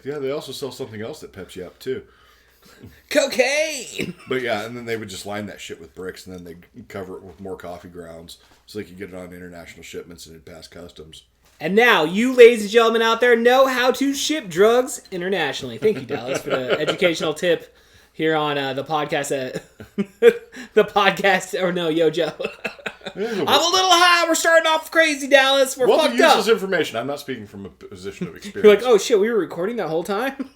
yeah, they also sell something else that peps you up, too. Cocaine! But yeah, and then they would just line that shit with bricks, and then they cover it with more coffee grounds so they could get it on international shipments and it'd pass customs. And now, you ladies and gentlemen out there know how to ship drugs internationally. Thank you, Dallas, for the educational tip here on the podcast. Yo, Joe. I'm a little high. We're starting off crazy, Dallas. We're fucked up. Useless information. I'm not speaking from a position of experience. You're like, oh shit, we were recording that whole time?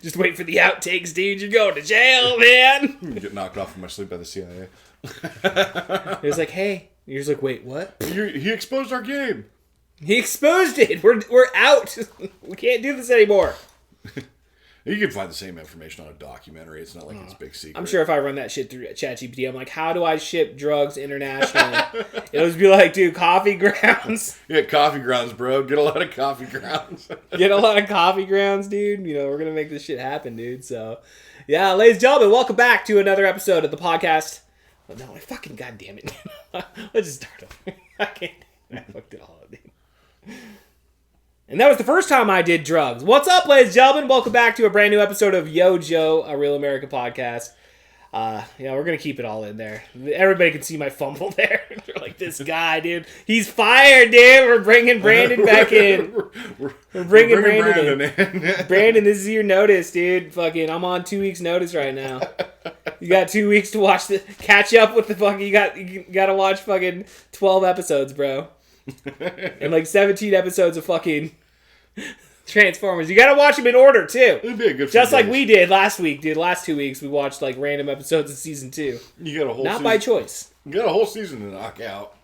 Just wait for the outtakes, dude. You're going to jail, man. You get knocked off in my sleep by the CIA. It was like, hey. You're just like, wait, what? He exposed our game. He exposed it. We're out. We can't do this anymore. You can find the same information on a documentary. It's not like it's a big secret. I'm sure if I run that shit through ChatGPT, I'm like, how do I ship drugs internationally? It'll just be like, dude, coffee grounds. Yeah, coffee grounds, bro. Get a lot of coffee grounds. Get a lot of coffee grounds, dude. You know, we're going to make this shit happen, dude. So, yeah, ladies and gentlemen, welcome back to another episode of the podcast. Oh, no, fucking goddamn it. Let's just start over. I fucked it all up, dude. And that was the first time I did drugs. What's up, ladies and gentlemen? Welcome back to a brand new episode of Yo Joe, a Real American podcast. Yeah, we're going to keep it all in there. Everybody can see my fumble there. They're like, this guy, dude. He's fired, dude. We're bringing Brandon back in. We're bringing Brandon in. Brandon, this is your notice, dude. Fucking, I'm on 2 weeks notice right now. You got 2 weeks to catch up with the fucking, you got to watch fucking 12 episodes, bro. And like 17 episodes of fucking Transformers. You gotta watch them in order, too. It'd be a good just like we did last week, dude. Last 2 weeks, we watched like random episodes of season 2. You got a whole Not season. by choice. You got a whole season to knock out.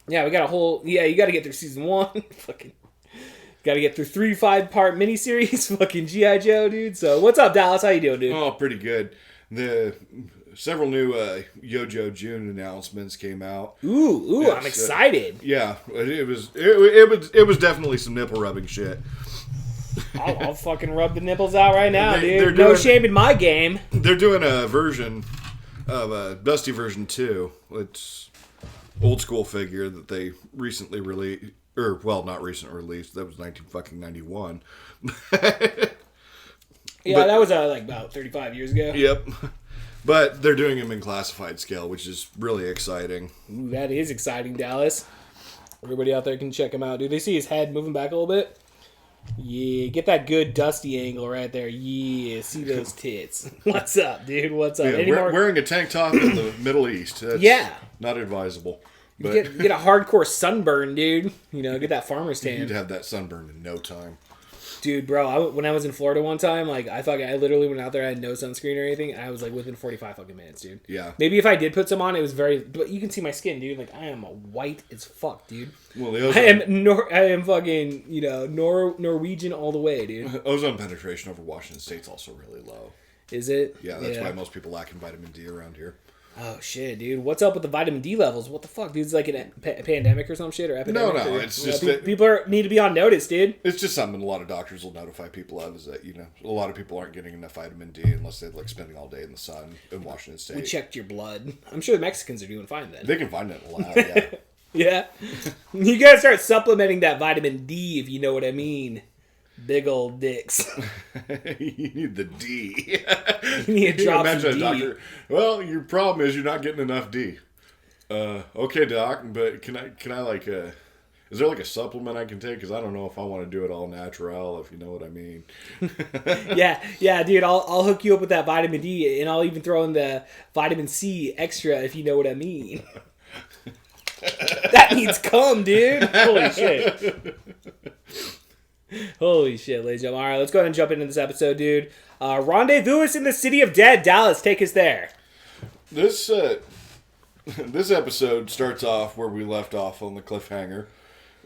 Yeah, we got a whole... Yeah, you gotta get through season 1. Fucking... Gotta get through 3 5-part miniseries. Fucking G.I. Joe, dude. So, what's up, Dallas? How you doing, dude? Oh, pretty good. Several new Yo-Joe June announcements came out. Ooh, Yeah, I'm excited. Yeah, it was definitely some nipple rubbing shit. I'll fucking rub the nipples out right now, They're dude. No doing- shame in my game. They're doing a version of Dusty version 2. It's old school figure that they recently released, or well, not recent release. That was 1991. Yeah, that was like about 35 years ago. Yep. But they're doing them in classified scale, which is really exciting. Ooh, that is exciting, Dallas. Everybody out there can check him out. Do they see his head moving back a little bit? Yeah, get that good Dusty angle right there. Yeah, see those tits. What's up, dude? What's up? Yeah, wearing a tank top in the Middle East. That's not advisable. But Get a hardcore sunburn, dude. You know, get that farmer's tan. you'd have that sunburn in no time. Dude, bro, when I was in Florida one time, like, I literally went out there, I had no sunscreen or anything, and I was, like, within 45 fucking minutes, dude. Yeah. Maybe if I did put some on, it was but you can see my skin, dude. Like, I am white as fuck, dude. Well, I am fucking, you know, Norwegian all the way, dude. Ozone penetration over Washington State's also really low. Is it? Yeah, that's why most people lack in vitamin D around here. Oh, shit, dude. What's up with the vitamin D levels? What the fuck, dude? It's like a pandemic or some shit, or epidemic? No, or, it's just that people need to be on notice, dude. It's just something a lot of doctors will notify people of, is that, you know, a lot of people aren't getting enough vitamin D unless they're, like, spending all day in the sun in Washington State. We checked your blood. I'm sure the Mexicans are doing fine then. They can find it in the lab, yeah. Yeah. You gotta start supplementing that vitamin D, if you know what I mean. Big old dicks. You need the D. You need to drop some Imagine D. a doctor. Well, your problem is you're not getting enough D. Okay, doc, but can I like is there like a supplement I can take? Because I don't know if I want to do it all natural, if you know what I mean. yeah, dude. I'll hook you up with that vitamin D, and I'll even throw in the vitamin C extra, if you know what I mean. That needs cum, dude. Holy shit. Holy shit, ladies and gentlemen. All right, let's go ahead and jump into this episode, dude. Rendezvous in the City of Dead. Dallas, take us there. This episode starts off where we left off on the cliffhanger.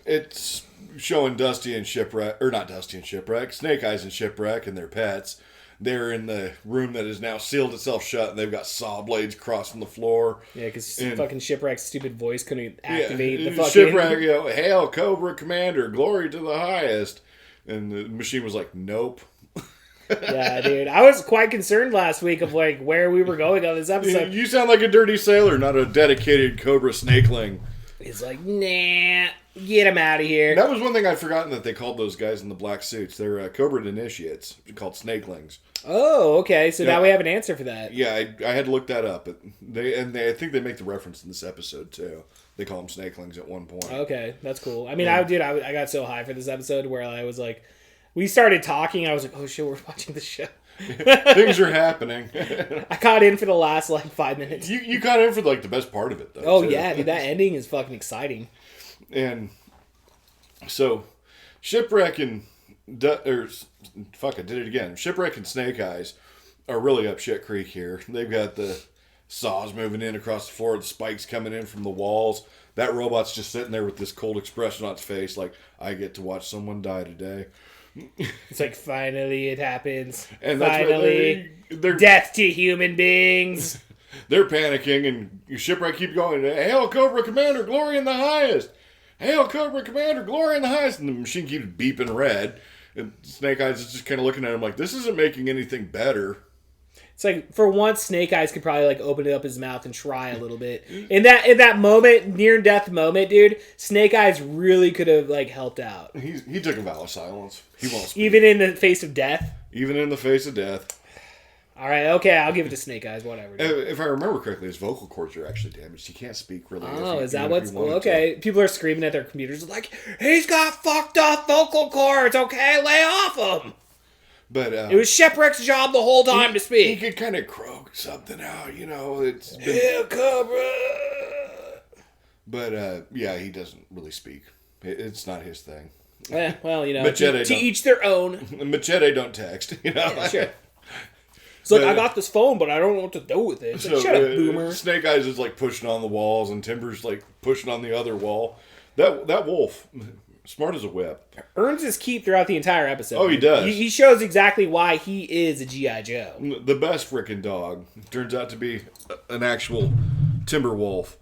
It's showing Dusty and Shipwreck, or not Dusty and Shipwreck, Snake Eyes and Shipwreck and their pets. They're in the room that has now sealed itself shut, and they've got saw blades crossing the floor. Yeah, because fucking Shipwreck's stupid voice couldn't activate the fucking... Shipwreck, you know, hail Cobra Commander, glory to the highest. And the machine was like, nope. Yeah, dude. I was quite concerned last week of, like, where we were going on this episode. You sound like a dirty sailor, not a dedicated Cobra snakeling. He's like, nah, get him out of here. That was one thing I'd forgotten that they called those guys in the black suits. They're Cobra initiates, called snakelings. Oh, okay. So now we have an answer for that. Yeah, I had to look that up. I think they make the reference in this episode too. They call them snakelings at one point. Okay, that's cool. I mean, I got so high for this episode where I was like, we started talking. I was like, oh shit, we're watching the show. Things are happening. I caught in for the last 5 minutes. You got in for the best part of it though. Oh too. yeah, dude, that ending is fucking exciting. And so, Shipwreck and Shipwreck and Snake Eyes are really up shit creek here. They've got the saws moving in across the floor, the spikes coming in from the walls. That robot's just sitting there with this cold expression on its face, like, I get to watch someone die today. It's like, finally it happens. And finally, they're death to human beings. They're panicking, and Shipwreck keep going, Hail Cobra Commander, glory in the highest! Hail Cobra Commander, glory in the highest! And the machine keeps beeping red. And Snake Eyes is just kind of looking at him like, this isn't making anything better. It's like, for once, Snake Eyes could probably open up his mouth and try a little bit. In that moment, near death moment, dude, Snake Eyes really could have helped out. He took a vow of silence. He won't speak. Even in the face of death. Even in the face of death. All right, okay, I'll give it to Snake Eyes. Whatever. Dude. If I remember correctly, his vocal cords are actually damaged. He can't speak really. Oh, is that what's okay? People are screaming at their computers like, he's got fucked up vocal cords. Okay, lay off him. But it was Shipwreck's job the whole time to speak. He could kind of croak something out, It's been... Hail Cobra. But yeah, he doesn't really speak. It's not his thing. Well, to each their own. Machete don't text, Yeah, sure. It's like, I got this phone, but I don't know what to do with it. It's like, shut up, boomer. Snake Eyes is pushing on the walls, and Timber's pushing on the other wall. That wolf, smart as a whip. Earns his keep throughout the entire episode. Oh, he does. He shows exactly why he is a G.I. Joe. The best frickin' dog turns out to be an actual timber wolf.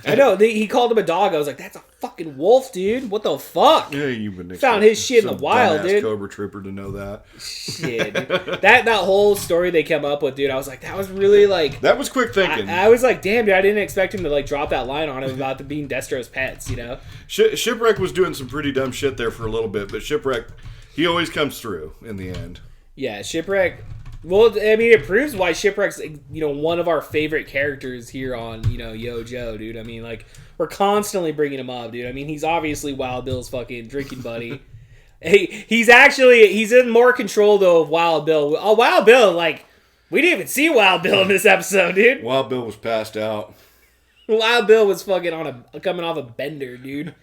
I know. He called him a dog. I was like, that's a fucking wolf, dude. What the fuck? Yeah, you've been found his shit in the wild, dude. Cobra Trooper to know that. Shit, dude. that whole story they came up with, dude. I was like, that was really that was quick thinking. I was like, damn, dude. I didn't expect him to drop that line on him about being Destro's pets. Shipwreck was doing some pretty dumb shit there for a little bit, but Shipwreck, he always comes through in the end. Yeah, Shipwreck. Well, I mean, it proves why Shipwreck's, one of our favorite characters here on, Yo Joe, dude. I mean, we're constantly bringing him up, dude. I mean, he's obviously Wild Bill's fucking drinking buddy. He's in more control, though, of Wild Bill. Oh, Wild Bill, we didn't even see Wild Bill in this episode, dude. Wild Bill was passed out. Wild Bill was fucking coming off a bender, dude.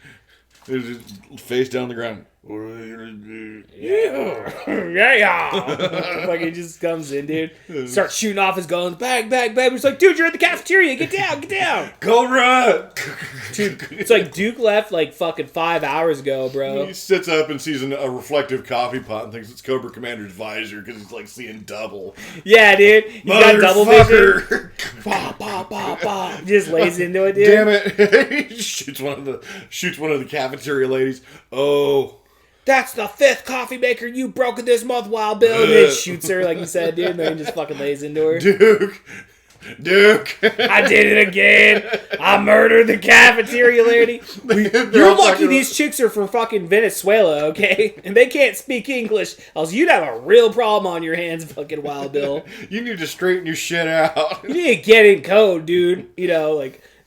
His face down the ground. Yeah. He just comes in, dude. Starts shooting off his guns. Bang, bang, bang. He's like, dude, you're in the cafeteria. Get down, get down. Cobra! Dude, it's like Duke left fucking 5 hours ago, bro. He sits up and sees a reflective coffee pot and thinks it's Cobra Commander's visor because he's seeing double. Yeah, dude. He's got double vision. Bah, bah, bah, bah. Just lays into it, dude. Damn it. He shoots one of the cafeteria ladies. Oh. That's the 5th coffee maker you've broken this month, Wild Bill. And then shoots her, like you said, dude. And then just fucking lays into her. Duke. I did it again. I murdered the cafeteria lady. You're lucky these chicks are from fucking Venezuela, okay? And they can't speak English. Else you'd have a real problem on your hands, fucking Wild Bill. You need to straighten your shit out. You need to get in code, dude.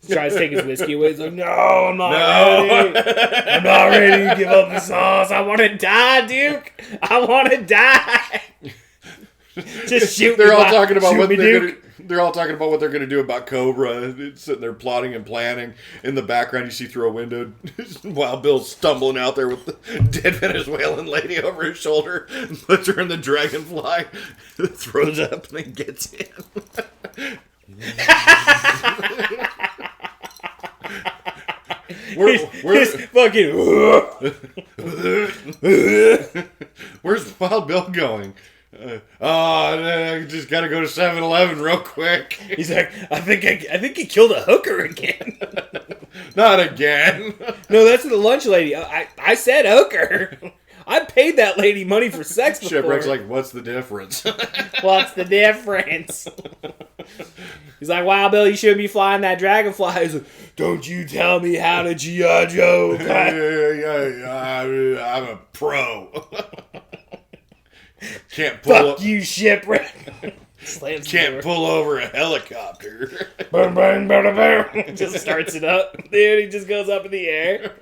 Tries to take his whiskey away. He's like, no, I'm not ready. I'm not ready to give up the sauce. I want to die, Duke. I want to die. Just shoot They're all talking about what they're gonna do about Cobra. It's sitting there plotting and planning. In the background, you see through a window, Wild Bill's stumbling out there with the dead Venezuelan lady over his shoulder, puts her in the dragonfly, throws up, and then gets in. Where's Wild Bill going? I just gotta go to 7-Eleven real quick. He's like, I think he killed a hooker again. Not again. No, that's the lunch lady. I said hooker. I paid that lady money for sex before. Shipwreck's like, what's the difference? What's the difference? He's like, Wild Bill, you shouldn't be flying that dragonfly. He's like, don't you tell me how to G.I. Joe. I'm a pro. Can't pull Fuck you, shipwreck. Can't pull over a helicopter. Boom, boom, boom, boom. Just starts it up. Dude, he just goes up in the air.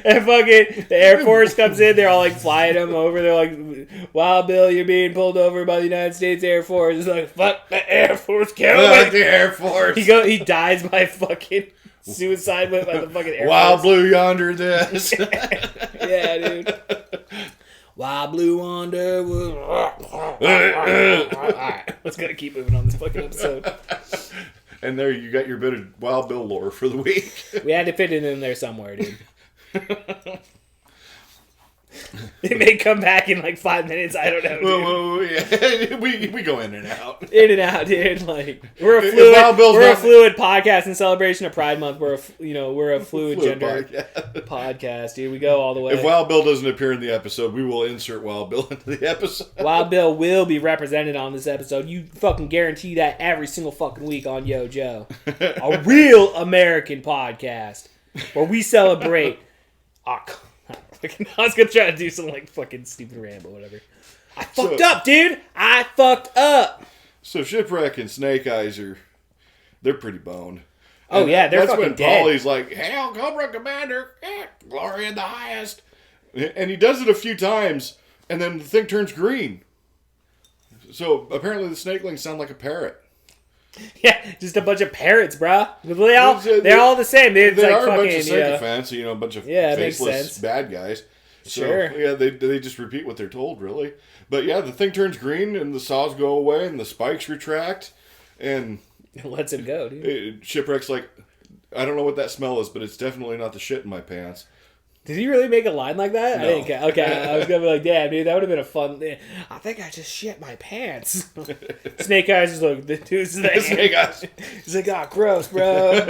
And fucking the Air Force comes in. They're all like flying him over. They're like, Wild Bill, you're being pulled over by the United States Air Force. He's like, fuck the Air Force. Fuck the Air Force. He dies by fucking suicide by the fucking Air Wild Force. Blue Yonder this. Yeah, dude. Wild Blue Underwood. Alright, let's gotta keep moving on this fucking episode. And there you got your bit of Wild Bill lore for the week. We had to fit it in there somewhere, dude. It may come back in like 5 minutes. I don't know. Dude. Whoa, yeah. we go in and out. In and out, dude. Like we're a fluid podcast in celebration of Pride Month. We're a fluid gender podcast, dude. We go all the way. If Wild Bill doesn't appear in the episode, we will insert Wild Bill into the episode. Wild Bill will be represented on this episode. You fucking guarantee that every single fucking week on Yo Joe, a real American podcast where we celebrate. I was gonna try to do some like fucking stupid ramble, whatever. I fucked up, dude. I fucked up. So Shipwreck and Snake Eyes they're pretty boned. Oh, yeah, they're fucking dead. That's when Polly's like, "Hail, Cobra Commander, glory in the highest," and he does it a few times, and then the thing turns green. So apparently the snakelings sound like a parrot. Yeah, just a bunch of parrots, bruh. They're all the same. They like are a bunch of sycophants, a bunch of faceless bad guys. So, sure. Yeah, they just repeat what they're told, really. But yeah, the thing turns green, and the saws go away, and the spikes retract, and it lets him go, dude. Shipwreck's like, I don't know what that smell is, but it's definitely not the shit in my pants. Did he really make a line like that? No. I didn't. Okay, I was gonna be like, damn, dude, that would have been a fun thing. I think I just shit my pants. Snake Eyes is like, the dude's like, Snake Eyes. He's like, oh, gross, bro.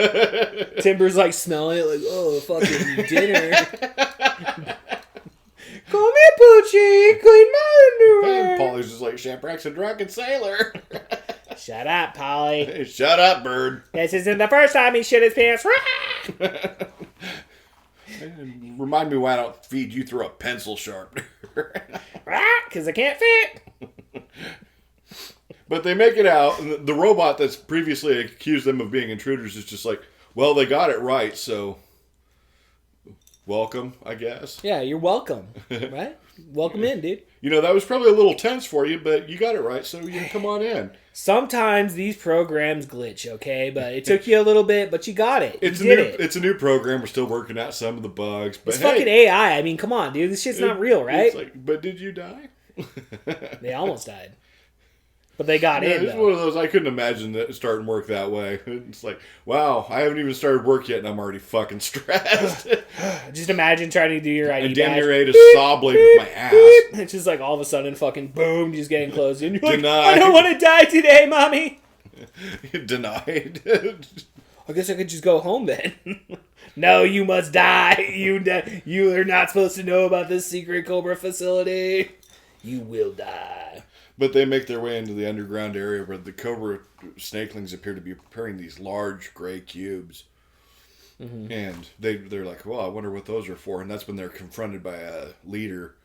Timber's like smelling it, like, oh, fucking dinner. Come here, Poochie, clean my underwear. And Polly's just like, Shipwreck's a drunken sailor. Shut up, Polly. Shut up, bird. This isn't the first time he shit his pants. Remind me why I don't feed you through a pencil sharpener. Because I can't fit. But they make it out, and the robot that's previously accused them of being intruders is just like, well, they got it right, so welcome, I guess. Yeah, you're welcome, right? Welcome in, dude. You know, that was probably a little tense for you, but you got it right, so you can come on in. Sometimes these programs glitch, okay? But it took you a little bit, but you got it. It's a new program. We're still working out some of the bugs. But it's fucking AI. I mean, come on, dude. This shit's not real, right? It's like, but did you die? They almost died. But they got in, it's though. one of those, I couldn't imagine that starting work that way. It's like, wow, I haven't even started work yet, and I'm already fucking stressed. Just imagine trying to do your ID and damn badge. near ate a saw blade with my ass. It's just like all of a sudden, fucking boom, just getting closed in. You're like, Denied. I don't want to die today, mommy. Denied. I guess I could just go home then. No, you must die. You are not supposed to know about this secret Cobra facility. You will die. But they make their way into the underground area where the Cobra snakelings appear to be preparing these large gray cubes. Mm-hmm. And they're like, well, I wonder what those are for. And that's when they're confronted by a leader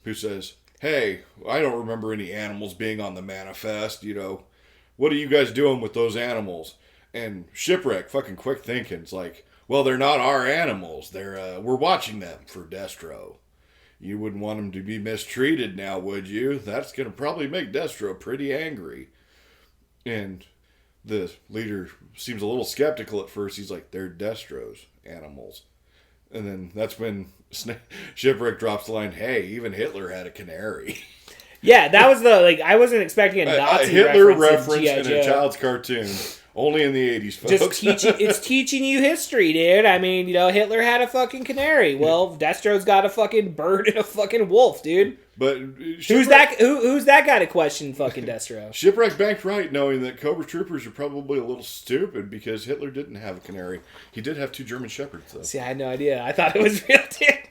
who says, hey, I don't remember any animals being on the manifest. You know, what are you guys doing with those animals? And Shipwreck, fucking quick thinking, it's like, well, they're not our animals. We're watching them for Destro. You wouldn't want him to be mistreated now, would you? That's going to probably make Destro pretty angry. And the leader seems a little skeptical at first. He's like, they're Destro's animals. And then that's when Shipwreck drops the line, hey, even Hitler had a canary. Yeah, that was I wasn't expecting a Nazi Hitler reference in a child's cartoon. Only in the 80s, folks. It's teaching you history, dude. I mean, Hitler had a fucking canary. Well, Destro's got a fucking bird and a fucking wolf, dude. But who's that guy to question fucking Destro? Shipwreck banked right, knowing that Cobra Troopers are probably a little stupid because Hitler didn't have a canary. He did have 2 German Shepherds, though. See, I had no idea. I thought it was real, dude.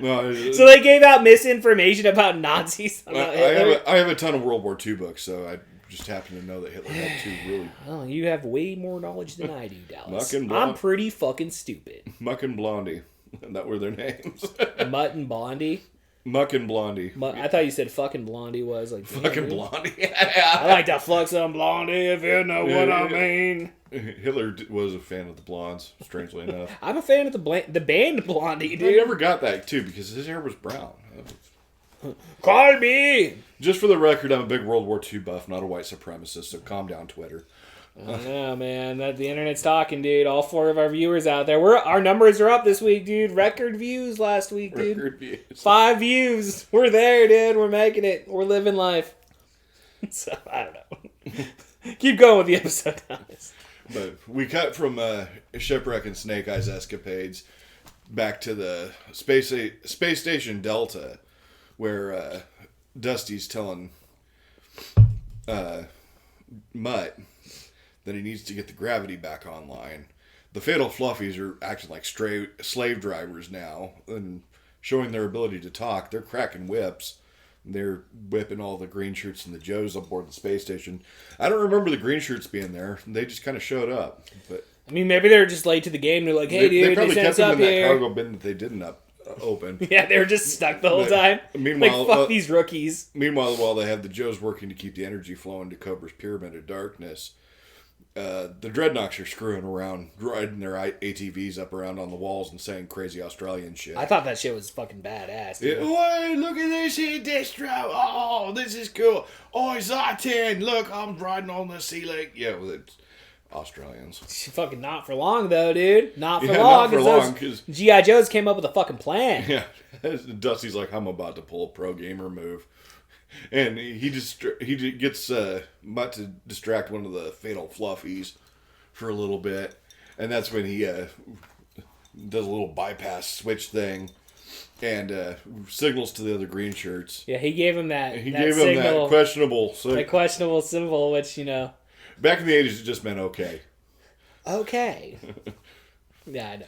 No, so they gave out misinformation about Nazis. I have a ton of World War II books, so I just happen to know that Hitler had two really... Oh, you have way more knowledge than I do, Dallas. Muck and I'm pretty fucking stupid. Muck and Blondie. That were their names. Mutt and Blondie? Muck and Blondie. I thought you said fucking Blondie was like... Fucking Blondie. I like to fuck some Blondie, if you know what I mean. Hitler was a fan of the blondes, strangely enough. I'm a fan of the band Blondie, dude. I never got that, too, because his hair was brown. Call me! Just for the record, I'm a big World War II buff, not a white supremacist, so calm down, Twitter. Yeah, man. The internet's talking, dude. All 4 of our viewers out there. Our numbers are up this week, dude. Record views last week, dude. Record views. 5 views. We're there, dude. We're making it. We're living life. So, I don't know. Keep going with the episode, guys. But we cut from Shipwreck and Snake Eyes escapades back to the space station Delta, where Dusty's telling Mutt that he needs to get the gravity back online. The Fatal Fluffies are acting like slave drivers now and showing their ability to talk. They're cracking whips. They're whipping all the green shirts and the Joes aboard the space station. I don't remember the green shirts being there. They just kind of showed up. But I mean, maybe they're just late to the game. They're like, hey, dude, they probably sent kept us them up in that here. cargo bin that they didn't open. Yeah, they were just stuck the whole time. Meanwhile, like, fuck these rookies. Meanwhile, while they have the Joes working to keep the energy flowing to Cobra's Pyramid of Darkness, the Dreadnoks are screwing around, riding their ATVs up around on the walls and saying crazy Australian shit. I thought that shit was fucking badass. Dude. Oi, look at this here distro. Oh, this is cool. Oi, Zartan, look, I'm riding on the sea lake. Yeah, well, it's Australians. Fucking not for long, though, dude. Not for long. Not for long, because G.I. Joes came up with a fucking plan. Yeah, Dusty's like, I'm about to pull a pro gamer move. And he gets Mutt to distract one of the Fatal Fluffies for a little bit. And that's when he does a little bypass switch thing and signals to the other green shirts. Yeah, he gave him that He that gave signal, him that questionable signal. that questionable symbol, which, you know. Back in the 80s, it just meant okay. Okay. Yeah, I know.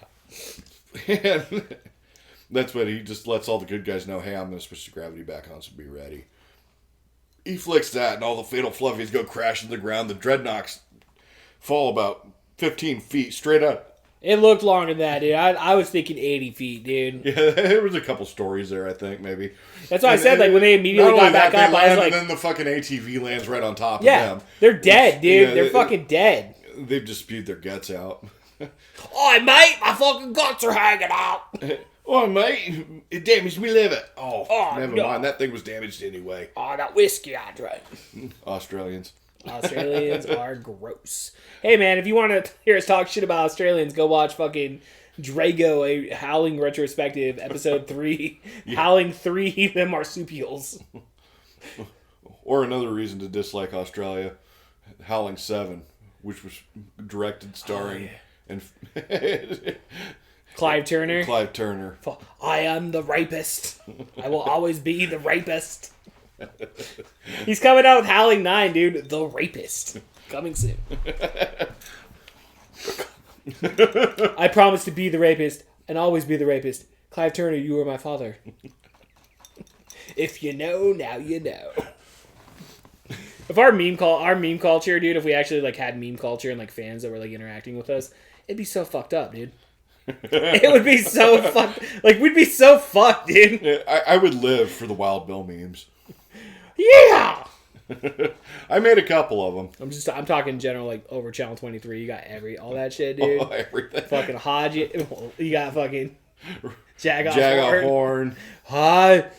And that's when he just lets all the good guys know, hey, I'm going to switch the gravity back on, so be ready. He flicks that, and all the Fatal Fluffies go crash to the ground. The Dreadnoks fall about 15 feet straight up. It looked longer than that, dude. I was thinking 80 feet, dude. Yeah, there was a couple stories there, I think, maybe. That's why I said, like, when they immediately got back up, I was like... And then the fucking ATV lands right on top of yeah, them. they're dead, dude. Yeah, they're fucking dead. They've just spewed their guts out. Oi, mate, my fucking guts are hanging out. Oh, mate, it damaged me liver. Oh, never no. mind. That thing was damaged anyway. Oh, that whiskey I drank. Australians. Australians are gross. Hey, man, if you want to hear us talk shit about Australians, go watch fucking Drago, a Howling retrospective, episode 3. Yeah. Howling 3, the marsupials. Or another reason to dislike Australia, Howling 7, which was directed, starring, and... Clive Turner. Clive Turner. I am the rapist. I will always be the rapist. He's coming out with Howling 9, dude. The Rapist. Coming soon. I promise to be the rapist and always be the rapist. Clive Turner, you are my father. If you know, now you know. If our meme culture, dude, if we actually like had meme culture and like fans that were like interacting with us, it'd be so fucked up, dude. It would be so fucked. Like, we'd be so fucked, dude. Yeah, I would live for the Wild Bill memes. Yeah! I made a couple of them. I'm talking general, like, over Channel 23. You got all that shit, dude. Oh, everything. Fucking Hodge. You got fucking Jag Horn. Hi.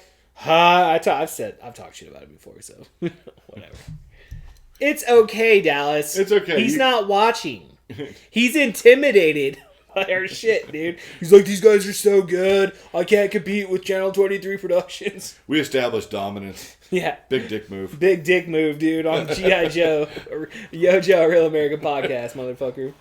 I've talked shit about it before, so whatever. It's okay, Dallas. It's okay. He's not watching. He's intimidated by our shit, dude. He's like, these guys are so good. I can't compete with Channel 23 Productions. We established dominance. Yeah. Big dick move. Big dick move, dude, on G.I. Joe. Yo Joe, Real American Podcast, motherfucker.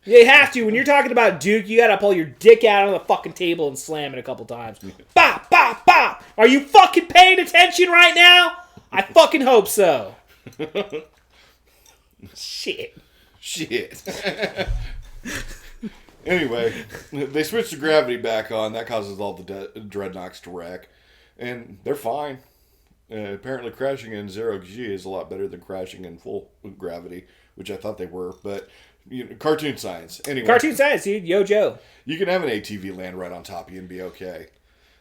You have to. When you're talking about Duke, you gotta pull your dick out on the fucking table and slam it a couple times. Bop, bop, bop. Are you fucking paying attention right now? I fucking hope so. Shit. Anyway, they switch the gravity back on. That causes all the Dreadnoks to wreck. And they're fine. Apparently crashing in zero G is a lot better than crashing in full gravity, which I thought they were, but cartoon science. Anyway. Cartoon science, dude. Yo, Joe. You can have an ATV land right on top of you and be okay.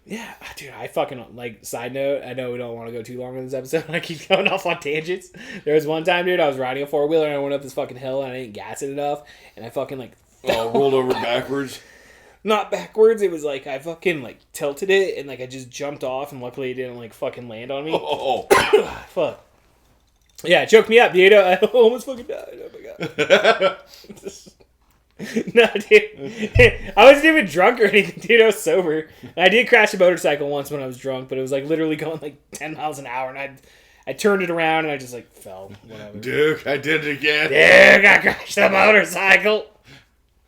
Yeah, dude, I fucking, like, side note, I know we don't want to go too long in this episode, I keep going off on tangents. There was one time, dude, I was riding a four-wheeler, and I went up this fucking hill, and I didn't gas it enough, and I fucking, like... rolled over backwards? Not backwards, it was, like, I fucking, like, tilted it, and, like, I just jumped off, and luckily it didn't, like, fucking land on me. Oh. Fuck. Yeah, it choked me up, dude. I almost fucking died. Oh, my God. No, dude. I wasn't even drunk or anything, dude. I was sober. I did crash a motorcycle once when I was drunk, but it was like literally going like 10 miles an hour, and I turned it around and I just like fell. Whatever. Duke, I did it again. Dude, I crashed the motorcycle.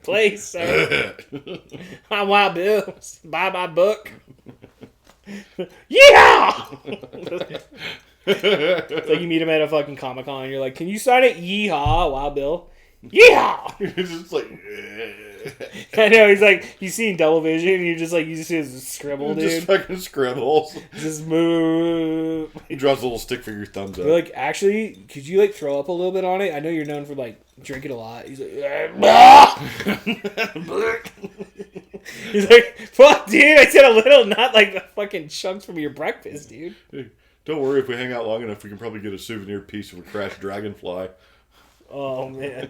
Please, sir. I'm Wild Bill. Buy my book. Yeehaw! It's like you meet him at a fucking Comic-Con and you're like, can you sign it? Yeehaw, Wild Bill. Yeah! It's just like... I know, he's like, he's seeing double vision, and you're just like, you just see his scribble, dude. Just fucking scribbles. Just move. He draws a little stick figure thumbs up. You're like, actually, could you, like, throw up a little bit on it? I know you're known for, like, drinking a lot. He's like, he's like, fuck, dude, I said a little, not, like, the fucking chunks from your breakfast, dude. Hey, don't worry, if we hang out long enough, we can probably get a souvenir piece of a crashed dragonfly. Oh, man.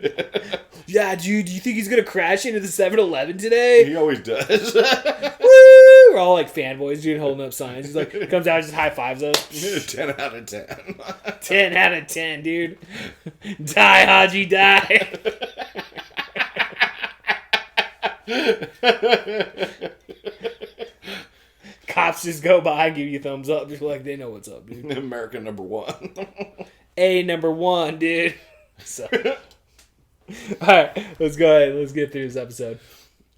Yeah, dude, do you think he's going to crash into the 7-Eleven today? He always does. Woo! We're all like fanboys, dude, holding up signs. He's like, comes out and just high fives us. 10 out of 10. 10 out of 10, dude. Die, Haji, die. Cops just go by and give you thumbs up. Just like, they know what's up, dude. American number one. A number one, dude. So, alright, let's go ahead. Let's get through this episode.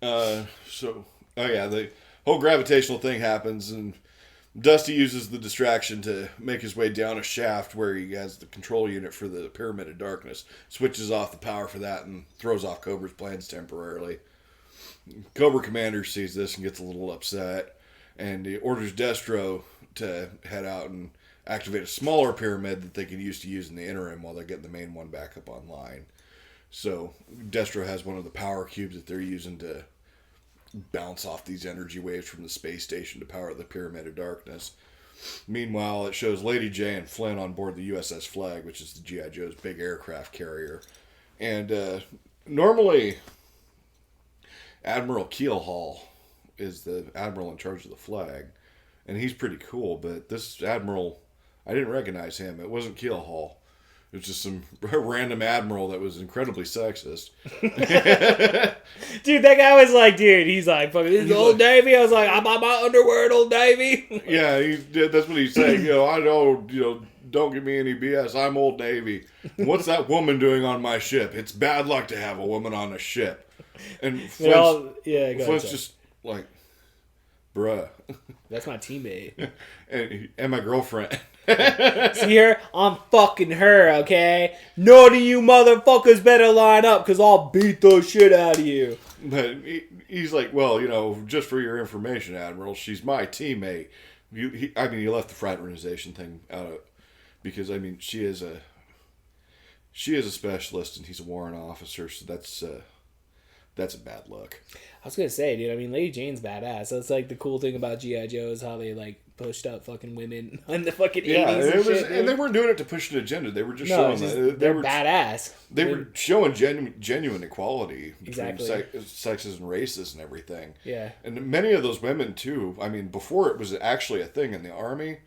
The whole gravitational thing happens, and Dusty uses the distraction to make his way down a shaft where he has the control unit for the Pyramid of Darkness, switches off the power for that, and throws off Cobra's plans temporarily. Cobra Commander sees this and gets a little upset, and he orders Destro to head out and activate a smaller pyramid that they can use in the interim while they're getting the main one back up online. So Destro has one of the power cubes that they're using to bounce off these energy waves from the space station to power the Pyramid of Darkness. Meanwhile, it shows Lady J and Flynn on board the USS Flag, which is the G.I. Joe's big aircraft carrier. And normally, Admiral Keelhaul is the admiral in charge of the Flag. And he's pretty cool, but this admiral, I didn't recognize him. It wasn't Keelhaul. It was just some random admiral that was incredibly sexist. Dude, that guy was like, he's like, fucking, this is Old Navy. I was like, I'm on my underwear at Old Navy. Yeah, that's what he's saying. Don't give me any BS. I'm Old Navy. What's that woman doing on my ship? It's bad luck to have a woman on a ship. And Flint's just like, bruh. That's my teammate. and my girlfriend. See her? I'm fucking her, okay? None of you motherfuckers better line up, because I'll beat the shit out of you. But he's like, well, just for your information, Admiral, she's my teammate. He left the fraternization thing out of, because, she is a specialist and he's a warrant officer, so that's a bad look. I was gonna say, dude, Lady Jane's badass. That's like the cool thing about G.I. Joe is how they like pushed up fucking women in the fucking 80s and they weren't doing it to push an agenda. They were just showing that they're badass. They were showing genuine equality between exactly. sexes and races and everything. Yeah, and many of those women too. Before it was actually a thing in the army,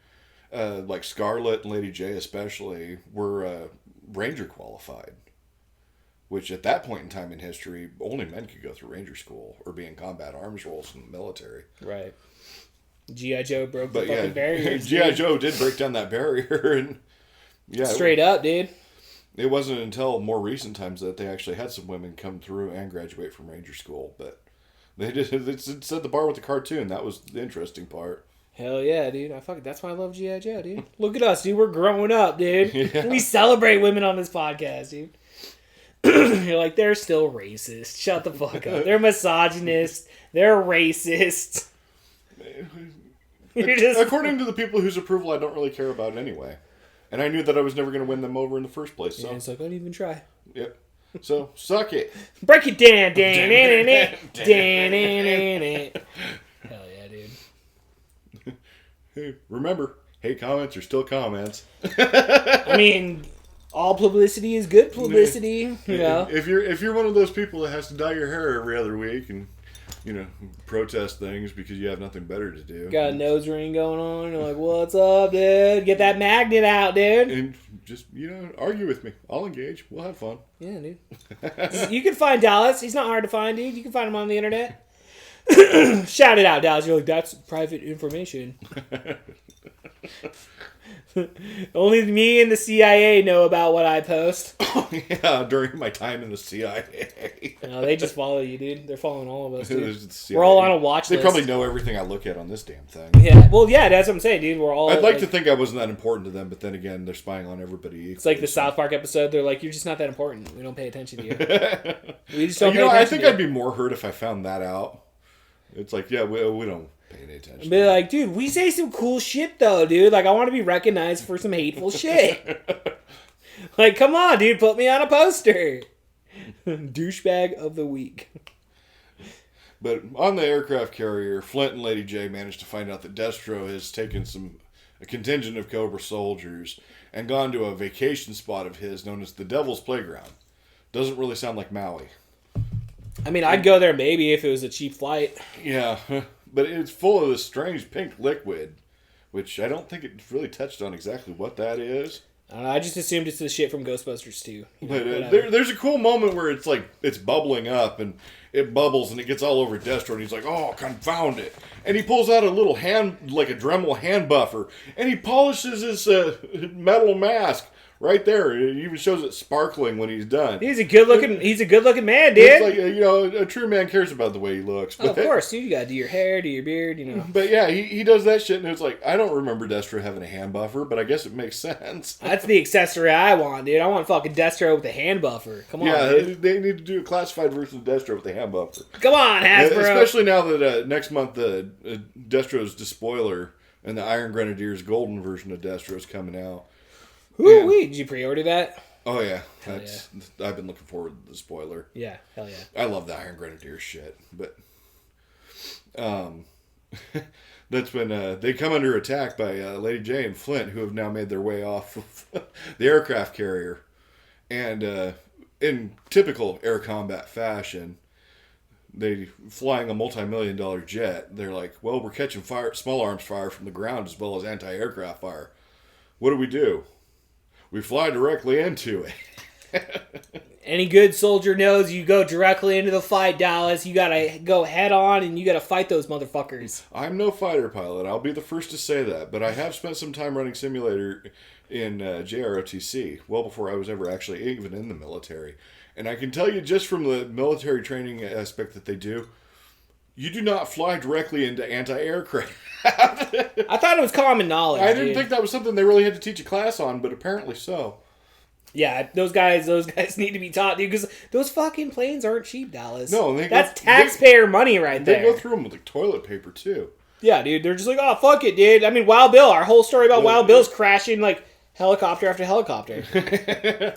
like Scarlett and Lady J especially were Ranger qualified. Which at that point in time in history, only men could go through Ranger school or be in combat arms roles in the military. Right. G.I. Joe broke the fucking barrier. G.I. Joe did break down that barrier. And straight up, dude. It wasn't until more recent times that they actually had some women come through and graduate from Ranger school. But it set the bar with the cartoon. That was the interesting part. Hell yeah, dude. That's why I love G.I. Joe, dude. Look at us, dude. We're growing up, dude. Yeah. We celebrate women on this podcast, dude. You're like, they're still racist. Shut the fuck up. They're misogynist. They're racist. According to the people whose approval I don't really care about anyway. And I knew that I was never going to win them over in the first place. So. Yeah, it's like, don't even try. Yep. So, suck it. Break it down. Hell yeah, dude. Hey, remember, hate comments are still comments. I mean, all publicity is good publicity, you know. If you're one of those people that has to dye your hair every other week and, you know, protest things because you have nothing better to do. Got a nose ring going on. You're like, what's up, dude? Get that magnet out, dude. And just, you know, argue with me. I'll engage. We'll have fun. Yeah, dude. You can find Dallas. He's not hard to find, dude. You can find him on the internet. Shout it out, Dallas. You're like, that's private information. Only me and the CIA know about what I post. Oh, yeah, during my time in the CIA. No, they just follow you, dude. They're following all of us, dude. CIA. We're all on a watch They list. probably know everything I look at on this damn thing. Yeah, well, yeah, that's what I'm saying, dude. We're all. I'd like to think I wasn't that important to them, but then again, they're spying on everybody equally. It's like the South Park episode. They're like, you're just not that important. We don't pay attention to you. We just don't pay attention I think to you. I'd be more hurt if I found that out. It's like, yeah, we don't pay any attention. Be like, dude, we say some cool shit, though, dude. Like, I want to be recognized for some hateful shit. Like, come on, dude, put me on a poster. Douchebag of the week. But on the aircraft carrier, Flint and Lady J managed to find out that Destro has taken a contingent of Cobra soldiers and gone to a vacation spot of his known as the Devil's Playground. Doesn't really sound like Maui. I mean, I'd go there maybe if it was a cheap flight. Yeah, but it's full of this strange pink liquid, which I don't think it really touched on exactly what that is. I don't know, I just assumed it's the shit from Ghostbusters 2. But there's a cool moment where it's like, it's bubbling up, and it bubbles, and it gets all over Destro, and he's like, oh, confound it. And he pulls out a little hand, like a Dremel hand buffer, and he polishes his metal mask right there. It even shows it sparkling when he's done. He's a good looking man, dude. It's like, you know, a true man cares about the way he looks. Oh, of course, dude. You gotta do your hair, do your beard, you know. But yeah, he does that shit, and it's like, I don't remember Destro having a hand buffer, but I guess it makes sense. That's the accessory I want, dude. I want fucking Destro with a hand buffer. Come on, dude. They need to do a classified version of Destro with a hand buffer. Come on, Hasbro. Especially now that next month Destro's Despoiler and the Iron Grenadier's golden version of Destro is coming out. Ooh, wait, did you pre-order that? Oh yeah, I've been looking forward to the spoiler. Yeah, hell yeah. I love the Iron Grenadier shit, but that's when they come under attack by Lady J and Flint, who have now made their way off of the aircraft carrier, and in typical air combat fashion, they flying a multi-million-dollar jet. They're like, well, we're catching small arms fire from the ground as well as anti-aircraft fire. What do? We fly directly into it. Any good soldier knows you go directly into the fight, Dallas. You gotta go head on and you gotta fight those motherfuckers. I'm no fighter pilot. I'll be the first to say that. But I have spent some time running simulator in JROTC, well before I was ever actually even in the military. And I can tell you just from the military training aspect that they do, you do not fly directly into anti-aircraft. I thought it was common knowledge. I didn't think that was something they really had to teach a class on, but apparently so. Yeah, those guys need to be taught, dude, because those fucking planes aren't cheap, Dallas. No, that's taxpayer money right there. They go through them with like toilet paper too. Yeah, dude, they're just like, oh, fuck it, dude. I mean, Wild Bill, our whole story about Wild Bill's crashing like helicopter after helicopter.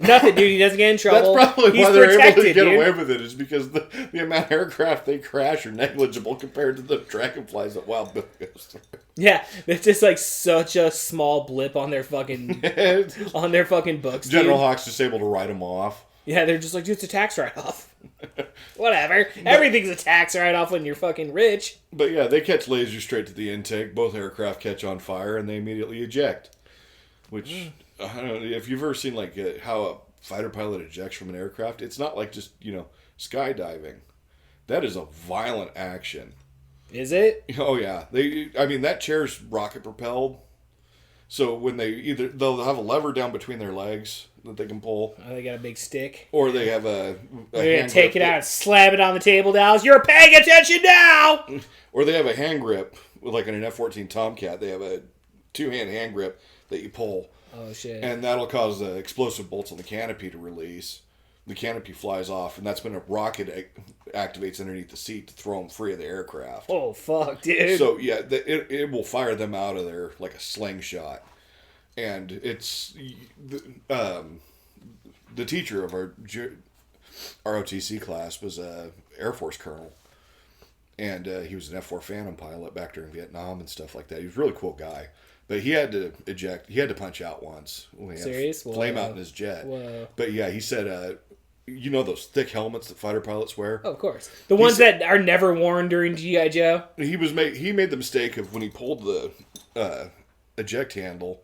Nothing, dude. He doesn't get in trouble. That's probably He's why they're able to get dude. away with it, is because the amount of aircraft they crash are negligible compared to the dragonflies that Wild Bill goes through. Yeah, it's just like such a small blip on their fucking books. General dude. Hawk's just able to write them off. Yeah, they're just like, dude, it's a tax write-off. Whatever. Everything's a tax write-off when you're fucking rich. But yeah, they catch lasers straight to the intake. Both aircraft catch on fire, and they immediately eject. Which, I don't know, if you've ever seen like how a fighter pilot ejects from an aircraft, it's not like just, skydiving. That is a violent action. Is it? Oh yeah. That chair's rocket propelled. So when they'll have a lever down between their legs that they can pull. Oh, they got a big stick. Or they have a They're going to take it out and slam it on the table, Dallas. You're paying attention now! Or they have a hand grip, like in an F-14 Tomcat. They have a two-hand hand grip that you pull. Oh, shit. And that'll cause explosive bolts on the canopy to release. the canopy flies off, and that's when a rocket activates underneath the seat to throw them free of the aircraft. Oh, fuck, dude. So, yeah, it will fire them out of there like a slingshot. And it's... The teacher of our ROTC class was a Air Force colonel. And he was an F-4 Phantom pilot back during Vietnam and stuff like that. He was a really cool guy. But he had to eject. He had to punch out once. When he Serious? had flame out in his jet. Whoa. But yeah, he said, you know those thick helmets that fighter pilots wear? Oh, of course. The ones that are never worn during G.I. Joe? He made the mistake of when he pulled the eject handle,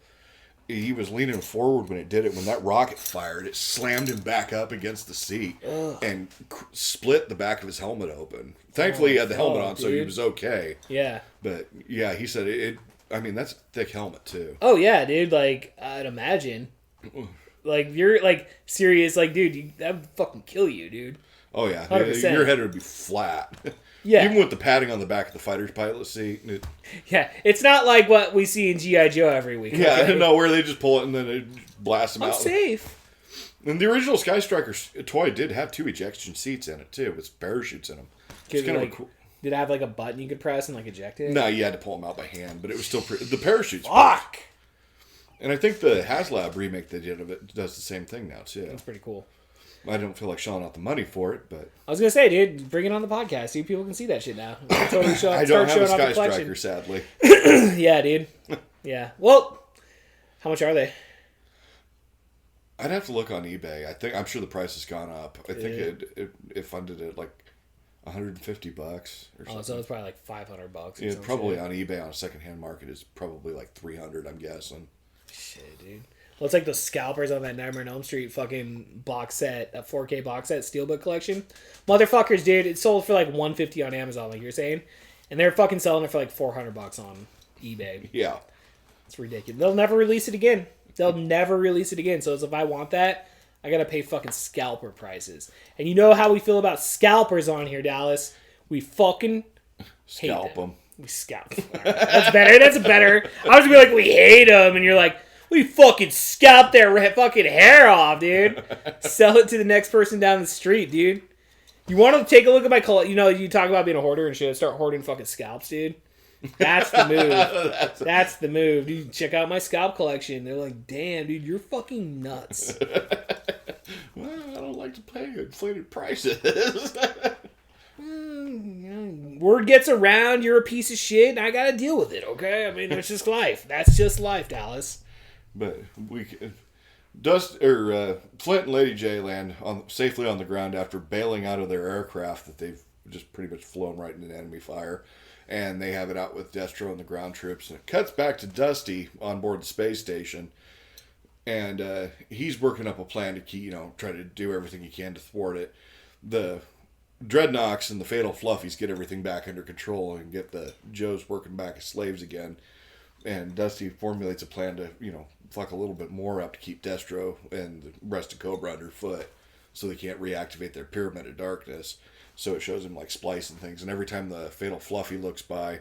he was leaning forward when it did it. When that rocket fired, it slammed him back up against the seat and split the back of his helmet open. Thankfully, he had the helmet on, so he was okay. Yeah. But yeah, he said it. I mean, that's a thick helmet too. Oh yeah, dude. Like I'd imagine. Like you're like serious. Like dude, that would fucking kill you, dude. Oh yeah, 100%. Your head would be flat. Yeah. Even with the padding on the back of the fighter's pilot seat. Yeah, it's not like what we see in G.I. Joe every week. Yeah, okay? no, where they just pull it and then it blasts them I'm out. safe. And the original Sky Striker toy did have 2 ejection seats in it too, with parachutes in them. It's kind of cool. Did it have like a button you could press and like eject it? No, you had to pull them out by hand, but it was still the parachutes. Fuck. And I think the HasLab remake they did of it does the same thing now too. That's pretty cool. I don't feel like shelling out the money for it, but I was gonna say, dude, bring it on the podcast. See if people can see that shit now. Totally I don't have a Sky Striker, sadly. Yeah, dude. Yeah. Well, how much are they? I'd have to look on eBay. I'm sure the price has gone up. I think it funded it like $150 or something. Oh, so it's probably like $500. Yeah, probably on eBay on a secondhand market is probably like $300. I'm guessing. Shit, dude. Well, it's like those scalpers on that Nightmare on Elm Street fucking box set, that 4K box set Steelbook collection. Motherfuckers, dude, it sold for like $150 on Amazon, like you're saying, and they're fucking selling it for like $400 on eBay. Yeah, it's ridiculous. They'll never release it again. So if I want that, I gotta pay fucking scalper prices. And you know how we feel about scalpers on here, Dallas. We fucking scalp them. We scalp. Right. That's better. That's better. I was gonna be like, we hate them, and you're like, we fucking scalp their fucking hair off, dude. Sell it to the next person down the street, dude. You want to take a look at my collection? You know, you talk about being a hoarder and shit. Start hoarding fucking scalps, dude. That's the move. That's the move, dude. Check out my scalp collection. They're like, damn, dude, you're fucking nuts. Well, I don't like to pay inflated prices. Word gets around, you're a piece of shit, and I gotta deal with it, okay? I mean, it's just life. That's just life, Dallas. But Flint and Lady J land safely on the ground after bailing out of their aircraft that they've just pretty much flown right into enemy fire. And they have it out with Destro and the ground troops. And it cuts back to Dusty on board the space station. And he's working up a plan to try to do everything he can to thwart it. The Dreadnoks and the Fatal Fluffies get everything back under control and get the Joes working back as slaves again. And Dusty formulates a plan to, fuck a little bit more up to keep Destro and the rest of Cobra underfoot so they can't reactivate their Pyramid of Darkness. So it shows him like splicing things. And every time the Fatal Fluffy looks by,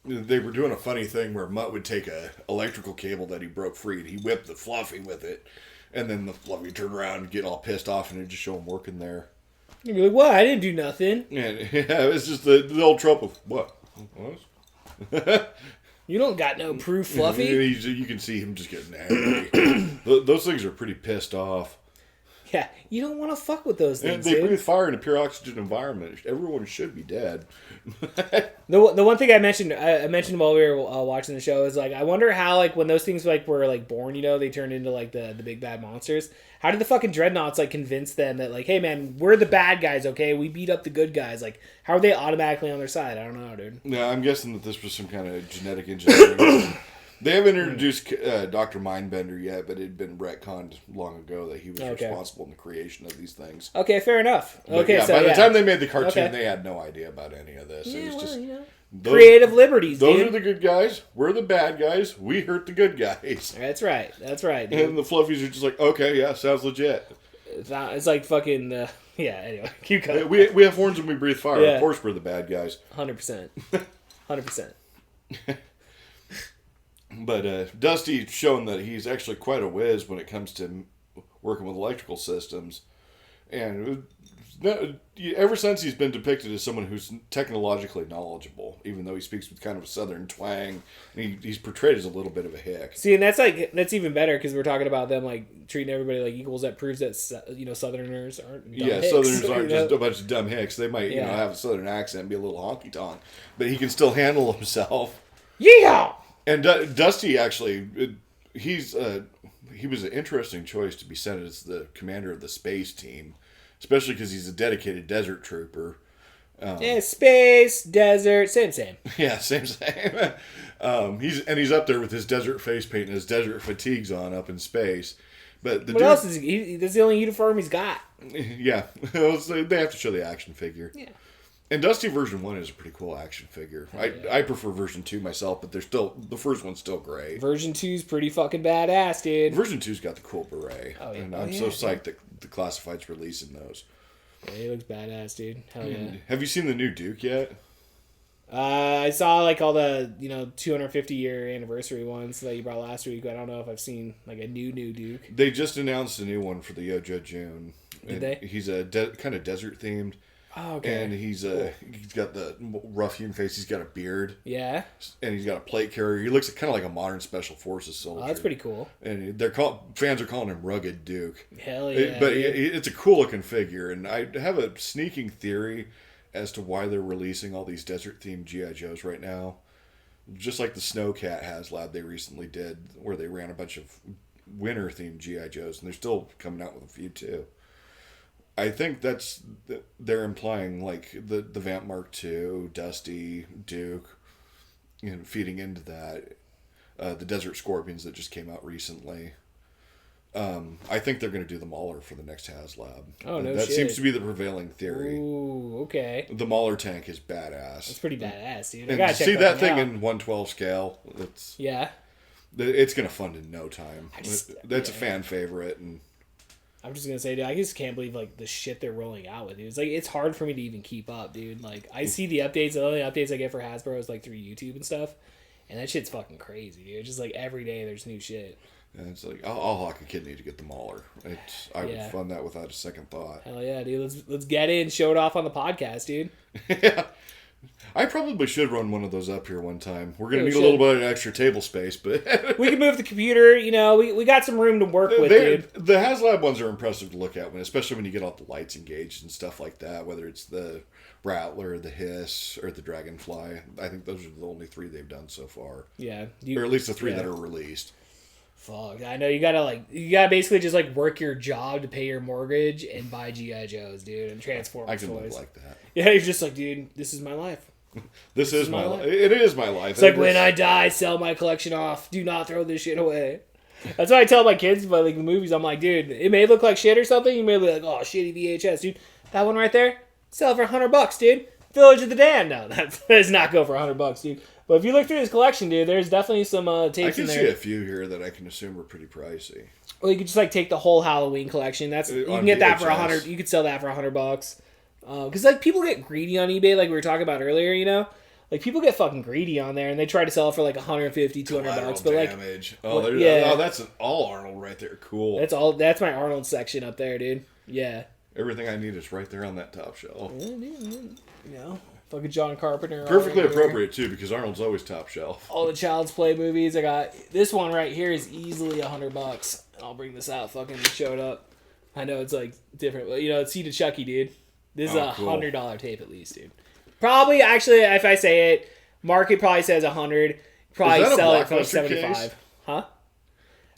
they were doing a funny thing where Mutt would take a electrical cable that he broke free and he whipped the Fluffy with it. And then the Fluffy would turn around and get all pissed off and it'd just show him working there. You'd be like, what? I didn't do nothing. And yeah, it's just the old trope of, what? You don't got no proof, Fluffy. You can see him just getting angry. Those things are pretty pissed off. Yeah, you don't want to fuck with those things, They dude. breathe fire in a pure oxygen environment. Everyone should be dead. The one thing I mentioned while we were watching the show is like, I wonder how like when those things like were like born, they turned into like the big bad monsters. How did the fucking Dreadnoughts like convince them that like, hey man, we're the bad guys, okay? We beat up the good guys. Like, how are they automatically on their side? I don't know, dude. Yeah, I'm guessing that this was some kind of genetic engineering. They haven't introduced Dr. Mindbender yet, but it had been retconned long ago that he was responsible in the creation of these things. Okay, fair enough. But by the time they made the cartoon, they had no idea about any of this. Yeah, it was just creative liberties, those dude. are the good guys. We're the bad guys. We hurt the good guys. That's right, dude. And the Fluffies are just like, okay, yeah, sounds legit. It's like fucking... yeah, anyway, keep going. We have horns and we breathe fire. Yeah. Of course we're the bad guys. 100%. 100%. But Dusty's shown that he's actually quite a whiz when it comes to working with electrical systems. And ever since he's been depicted as someone who's technologically knowledgeable, even though he speaks with kind of a southern twang, and he's portrayed as a little bit of a hick. See, and that's even better because we're talking about them like treating everybody like equals. That proves that Southerners aren't dumb hicks. Southerners aren't just a bunch of dumb hicks. They might have a southern accent and be a little honky tonk, but he can still handle himself. Yeah. And Dusty actually, he was an interesting choice to be sent as the commander of the space team. Especially because he's a dedicated desert trooper. Space, desert, same. Yeah, same. He's up there with his desert face paint and his desert fatigues on up in space. But what else is he? That's the only uniform he's got. Yeah, they have to show the action figure. Yeah. And Dusty version 1 is a pretty cool action figure. I prefer version 2 myself, but the first one's still great. Version 2's pretty fucking badass, dude. Version 2's got the cool beret. Oh, yeah. And I'm so psyched that the Classified's releasing those. Yeah, he looks badass, dude. Hell yeah. Have you seen the new Duke yet? I saw like all the 250 year anniversary ones that you brought last week. But I don't know if I've seen like a new Duke. They just announced a new one for the Yojo June. Did they? He's a kind of desert themed. Oh, okay. And he's got the rough-hewn face. He's got a beard. Yeah. And he's got a plate carrier. He looks kind of like a modern Special Forces soldier. Oh, that's pretty cool. And fans are calling him Rugged Duke. Hell yeah. But it's a cool-looking figure. And I have a sneaking theory as to why they're releasing all these desert-themed G.I. Joes right now. Just like the Snowcat HasLab they recently did, where they ran a bunch of winter-themed G.I. Joes. And they're still coming out with a few, too. I think they're implying like the Vamp Mark II, Dusty, Duke, feeding into that. The Desert Scorpions that just came out recently. I think they're going to do the Mauler for the next HasLab. Oh, no That shit. seems to be the prevailing theory. Ooh, okay. The Mauler tank is badass. That's pretty badass, dude. And to see that thing in 1/12 scale, it's going to fund in no time. That's a fan favorite, and I'm just gonna say, dude, I just can't believe like the shit they're rolling out with, dude. It's like it's hard for me to even keep up, dude. Like I see the updates. The only updates I get for Hasbro is like through YouTube and stuff, and that shit's fucking crazy, dude. It's just like every day there's new shit. And it's like I'll hawk a kidney to get the Mauler. I would fund that without a second thought. Hell yeah, dude. Let's get it and show it off on the podcast, dude. Yeah. I probably should run one of those up here one time. We're going to need a little bit of extra table space, but we can move the computer. We got some room to work with, dude. The HasLab ones are impressive to look at, especially when you get all the lights engaged and stuff like that, whether it's the Rattler, the Hiss, or the Dragonfly. I think those are the only 3 they've done so far. Yeah. Or at least the 3 that are released. Fuck, I know you gotta basically just like work your job to pay your mortgage and buy G.I. Joes, dude, and Transformers I can toys. live like that. Yeah, you're just like, dude, this is my life. This is my life. It is my life. It's like when I die, sell my collection off. Do not throw this shit away. That's what I tell my kids about like the movies. I'm like, dude, it may look like shit or something. You may be like, oh, shitty VHS, dude. That one right there, sell it for $100, dude. Village of the Damned. No, that does not go for $100, dude. But if you look through his collection, dude, there's definitely some tapes in there. I can see a few here that I can assume are pretty pricey. Well, you could just like take the whole Halloween collection. You can get that for $100. You could sell that for $100. Because like people get greedy on eBay, like we were talking about earlier. Like people get fucking greedy on there, and they try to sell it for like $150, $200. But like, damage. Oh, that's an all Arnold right there. Cool. That's my Arnold section up there, dude. Yeah. Everything I need is right there on that top shelf. Fucking John Carpenter. Perfectly appropriate too, because Arnold's always top shelf. All the Child's Play movies. I got this one right here is easily $100. I'll bring this out. Fucking show it up. I know it's like different, but it's Seed of Chucky, dude. This is $100 tape at least, dude. Probably, actually, if I say it, market probably says 100. Probably sell it for like 75. Case? Huh?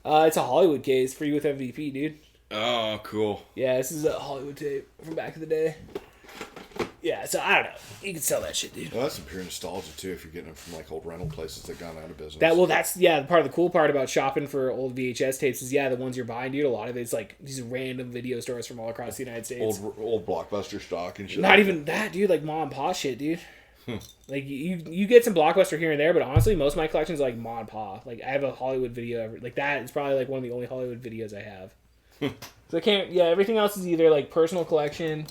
It's a Hollywood case for you with MVP, dude. Oh, cool. Yeah, this is a Hollywood tape from back in the day. Yeah, so I don't know. You can sell that shit, dude. Well, that's some pure nostalgia too. If you're getting them from like old rental places that gone out of business. That's part of the cool part about shopping for old VHS tapes is the ones you're buying, dude. A lot of it's like these random video stores from all across the United States. Old Blockbuster stock and shit. Not even that, dude. Like mom and pop shit, dude. Like you get some Blockbuster here and there, but honestly, most of my collections are like mom and pop. Like I have a Hollywood video. Like that is probably like one of the only Hollywood videos I have. So I can't. Yeah, everything else is either like personal collection.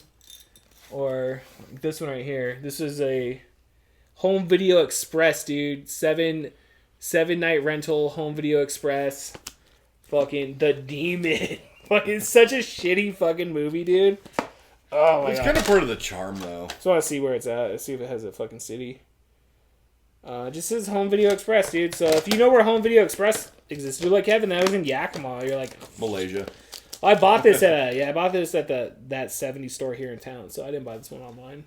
Or this one right here. This is a Home Video Express, dude. 7-night rental, Home Video Express. Fucking The Demon. Like, it's such a shitty fucking movie, dude. Oh my It's god. kind of part of the charm, though. Just want to see where it's at. Let's see if it has a fucking city. It just says Home Video Express, dude. So if you know where Home Video Express exists, you're like Kevin, that was in Yakima. You're like, Malaysia. I bought this at that 70 store here in town, so I didn't buy this one online.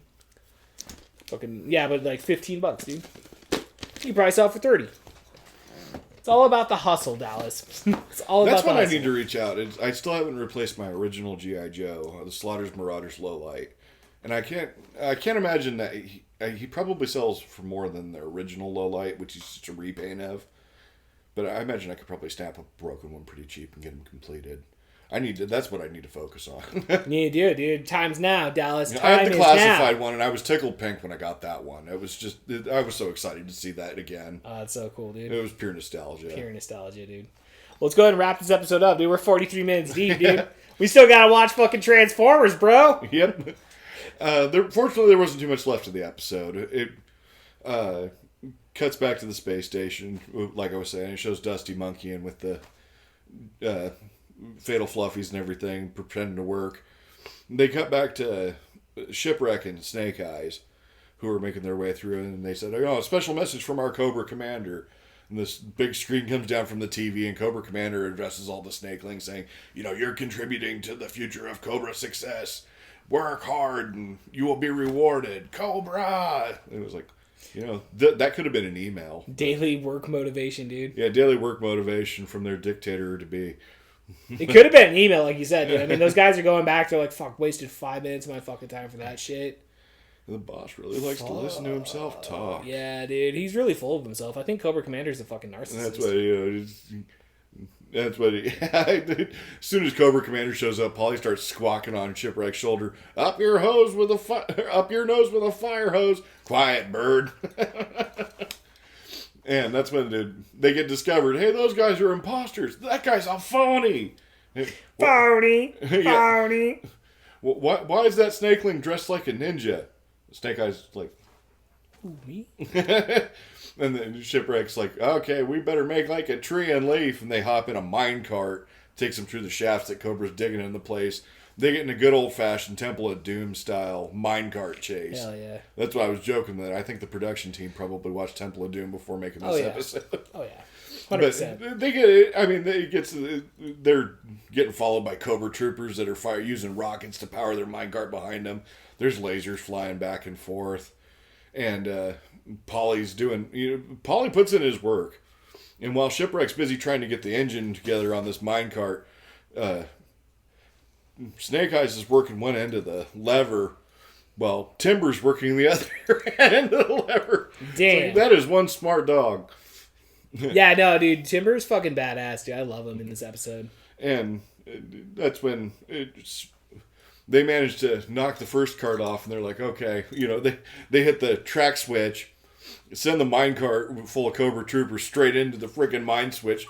Fucking yeah, but like $15, dude. You probably sell it for 30. It's all about the hustle, Dallas. It's all about. That's the when hustle. I need to reach out. I still haven't replaced my original GI Joe, the Slaughter's Marauders Lowlight, and I can't imagine that he probably sells for more than the original Lowlight, which he's just a repaint of. But I imagine I could probably snap a broken one pretty cheap and get him completed. That's what I need to focus on. You do, dude. Time's now, Dallas. Time I had the is classified now. one, and I was tickled pink when I got that one. I was so excited to see that again. Oh, it's so cool, dude. It was pure nostalgia. Pure nostalgia, dude. Well, let's go ahead and wrap this episode up, dude. We're 43 minutes deep, dude. We still gotta watch fucking Transformers, bro. Yep. Fortunately, there wasn't too much left of the episode. It cuts back to the space station, like I was saying. It shows Dusty monkeying with the fatal fluffies and everything, pretending to work. They cut back to Shipwreck and Snake Eyes, who are making their way through, and they said, "Oh, a special message from our Cobra Commander." And this big screen comes down from the TV, and Cobra Commander addresses all the snakelings, saying, "You're contributing to the future of Cobra success. Work hard, and you will be rewarded. Cobra!" It was like, that could have been an email. Daily work motivation, dude. Yeah, daily work motivation from their dictator to be. It could have been an email, like you said, dude. I mean, those guys are going back. They're like, fuck, wasted 5 minutes of my fucking time for that shit. The boss really likes to listen to himself talk. Yeah, dude. He's really full of himself. I think Cobra Commander's a fucking narcissist. That's what as soon as Cobra Commander shows up, Polly starts squawking on Shipwreck's shoulder. Up your nose with a fire hose. Quiet, bird. And that's when they get discovered. Hey, those guys are imposters. That guy's a phony. Phony. Yeah. Phony. Why is that snakeling dressed like a ninja? Snake Eyes like... Ooh, me? And then Shipwreck's like, okay, we better make like a tree and leaf. And they hop in a minecart, takes them through the shafts that Cobra's digging in the place. They get in a good old-fashioned Temple of Doom style minecart chase. Hell yeah. That's why I was joking that I think the production team probably watched Temple of Doom before making this episode. Oh yeah. 100%. But they get it. I mean, they're getting followed by Cobra troopers that are using rockets to power their minecart behind them. There's lasers flying back and forth, and Polly's doing. Polly puts in his work, and while Shipwreck's busy trying to get the engine together on this minecart, Snake Eyes is working one end of the lever. Well, Timber's working the other end of the lever. Damn. That is one smart dog. Yeah, no, dude. Timber's fucking badass, dude. I love him in this episode. And that's when they managed to knock the first cart off, and they're like, okay, they hit the track switch, send the minecart full of Cobra troopers straight into the freaking mine switch.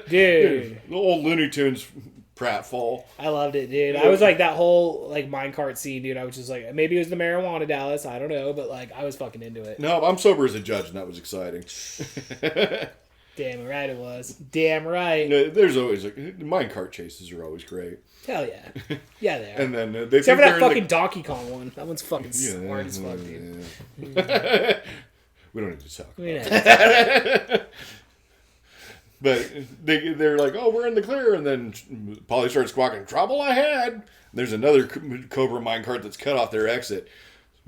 Dude. The old Looney Tunes pratfall. I loved it, dude. I was like, that whole like minecart scene, dude. I was just like, maybe it was the marijuana, Dallas. I don't know, but like, I was fucking into it. No, I'm sober as a judge, and that was exciting. Damn right it was. Damn right. There's always minecart chases are always great. Hell yeah. Yeah, they are. And then they except for think that they're fucking Donkey Kong one. That one's fucking smart as fuck, dude. Yeah. We don't need to talk about Yeah. But they're like, oh, we're in the clear. And then Polly starts squawking, trouble ahead. And there's another Cobra minecart that's cut off their exit.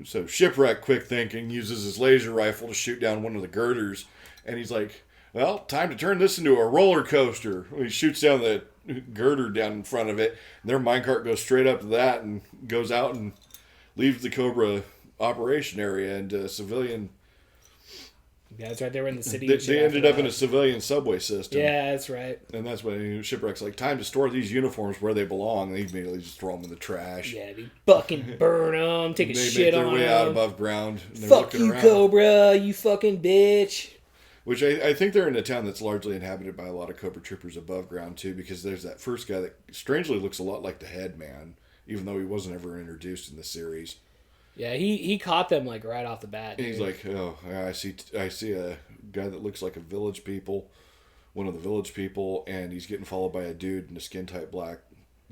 So Shipwreck, quick thinking, uses his laser rifle to shoot down one of the girders. And he's like, well, time to turn this into a roller coaster. He shoots down the girder down in front of it. And their minecart goes straight up to that and goes out and leaves the Cobra operation area and civilian... Yeah, that's right. They were in the city. They ended up in a civilian subway system. Yeah, that's right. And that's when Shipwreck's like, time to store these uniforms where they belong. And they immediately just throw them in the trash. Yeah, dude. Fucking burn them. Take a shit on them. They make their way out above ground. And they're Fuck looking you, around. Cobra. You fucking bitch. Which I think they're in a town that's largely inhabited by a lot of Cobra troopers above ground, too. Because there's that first guy that strangely looks a lot like the head man. Even though he wasn't ever introduced in the series. Yeah, he caught them like right off the bat. And he's like, oh, I see a guy that looks like a village people one of the village people, and he's getting followed by a dude in a skin-tight black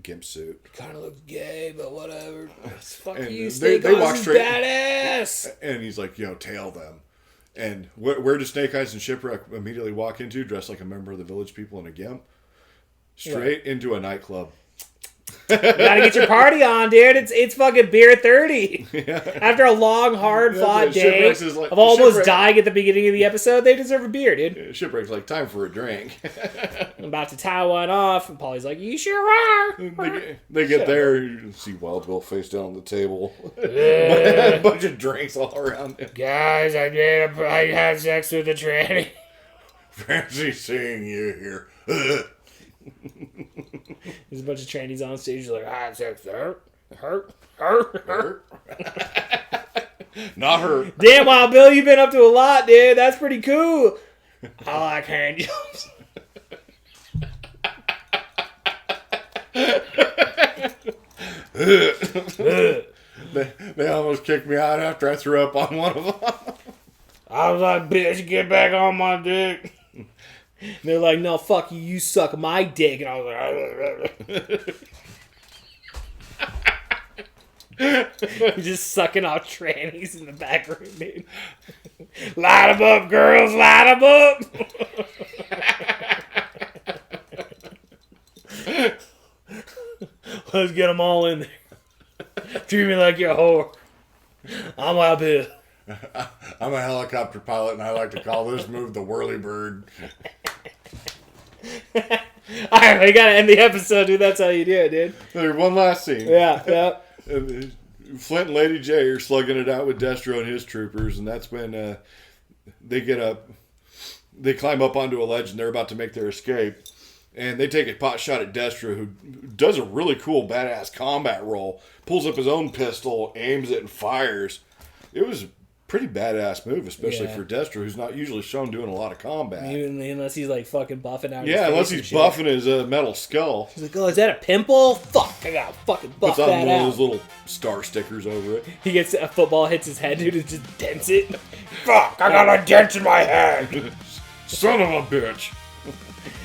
gimp suit. Kind of looks gay, but whatever. Fuck And you, they Snake walk Eyes is straight- badass. And he's like, tail them. And where does Snake Eyes and Shipwreck immediately walk into, dressed like a member of the village people in a gimp? Straight into a nightclub. You gotta get your party on, dude. It's fucking beer 30. Yeah. After a long, hard-fought day Shipwrecks is like- of almost Shipwreck- dying at the beginning of the episode, they deserve a beer, dude. Shipwreck's like, time for a drink. I'm about to tie one off, and Polly's like, you sure are. They get there, you see Wild Bill face down on the table. A bunch of drinks all around him. Guys, I had sex with a tranny. Fancy seeing you here. There's a bunch of trannies on stage like, I had sex with her. Her. Not her. Damn, Wild Bill, you've been up to a lot, dude. That's pretty cool. I like hand jobs. They almost kicked me out after I threw up on one of them. I was like, bitch, get back on my dick. And they're like, no, fuck you, you suck my dick. And I was like, you're just sucking off trannies in the back room, dude. Light them up, girls, light them up. Let's get them all in there. Treat me like you're a whore. I'm Wild Bill. I'm a helicopter pilot, and I like to call this move the whirly bird. Alright, we gotta end the episode, dude. That's how you do it, dude. There's one last scene. Yeah. Flint and Lady J are slugging it out with Destro and his troopers, and that's when they climb up onto a ledge, and they're about to make their escape. And they take a pot shot at Destro, who does a really cool, badass combat roll. Pulls up his own pistol, aims it, and fires. It was a pretty badass move, especially for Destro, who's not usually shown doing a lot of combat. Unless he's like fucking buffing out. Yeah, unless he's buffing his metal skull. He's like, oh, is that a pimple? Fuck, I gotta fucking buff Puts on that one out. of those little star stickers over it. He gets a football, hits his head, dude, and just dents it. Fuck, I got a dent in my head. Son of a bitch.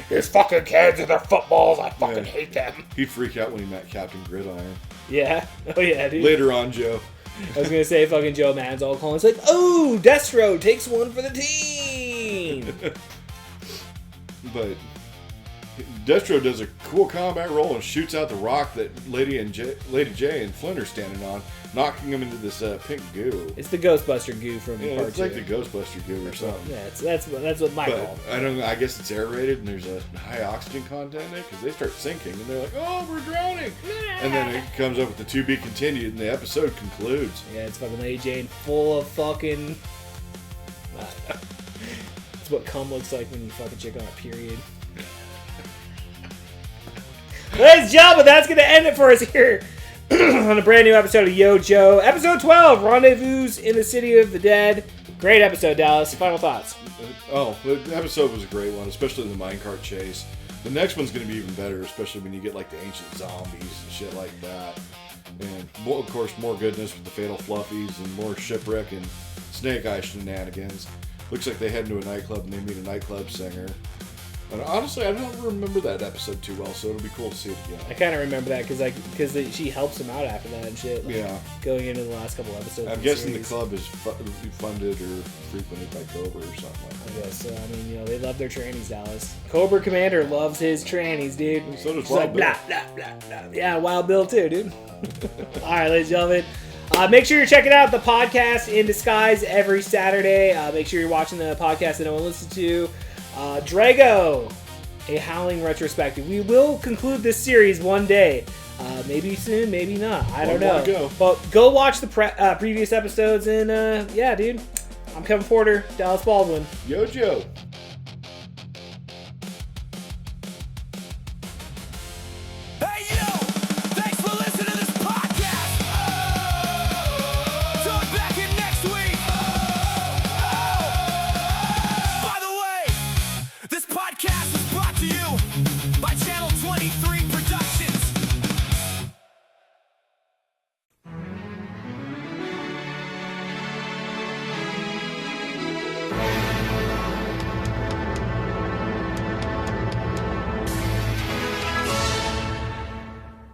These fucking kids and their footballs, I fucking hate them. He'd freak out when he met Captain Gridiron. Yeah, oh yeah, dude. Later on, Joe. I was gonna say fucking Joe Madden's all calling. It's like, oh, Destro takes one for the team. But Destro does a cool combat roll and shoots out the rock that Lady J and Flint are standing on, knocking him into this pink goo. It's the Ghostbuster goo from part it's 2. like the Ghostbuster goo or something. Yeah, that's what my But call. I guess it's aerated and there's a high oxygen content in it because they start sinking and they're like, oh, we're drowning. And then it comes up with the to be continued and the episode concludes. Yeah, it's fucking Lady Jane full of fucking... That's what cum looks like when you fuck a chick on a period. Ladies and gentlemen, that's going to end it for us here on a brand new episode of Yo Joe. Episode 12, Rendezvous in the City of the Dead. Great episode, Dallas. Final thoughts. The episode was a great one, especially the minecart chase. The next one's going to be even better, especially when you get like the ancient zombies and shit like that. And of course, more goodness with the fatal fluffies and more shipwreck and Snake Eye shenanigans. Looks like they head into a nightclub and they meet a nightclub singer. And honestly, I don't remember that episode too well, so it'll be cool to see it again. I kind of remember that because she helps him out after that and shit. Like, Yeah. Going into the last couple episodes. I'm guessing the club is funded or frequented by Cobra or something like that. I guess so. I mean, they love their trannies, Dallas. Cobra Commander loves his trannies, dude. So does She's Wild like, Bill. blah, blah, blah, blah. Yeah, Wild Bill too, dude. All right, ladies and gentlemen. Make sure you're checking out the podcast In Disguise every Saturday. Make sure you're watching the podcast that no one listens to. Drago, a Howling retrospective. We will conclude this series one day. Maybe soon, maybe not. I don't know. Go. But go watch the previous episodes and yeah, dude. I'm Kevin Porter, Dallas Baldwin. Yo, Joe.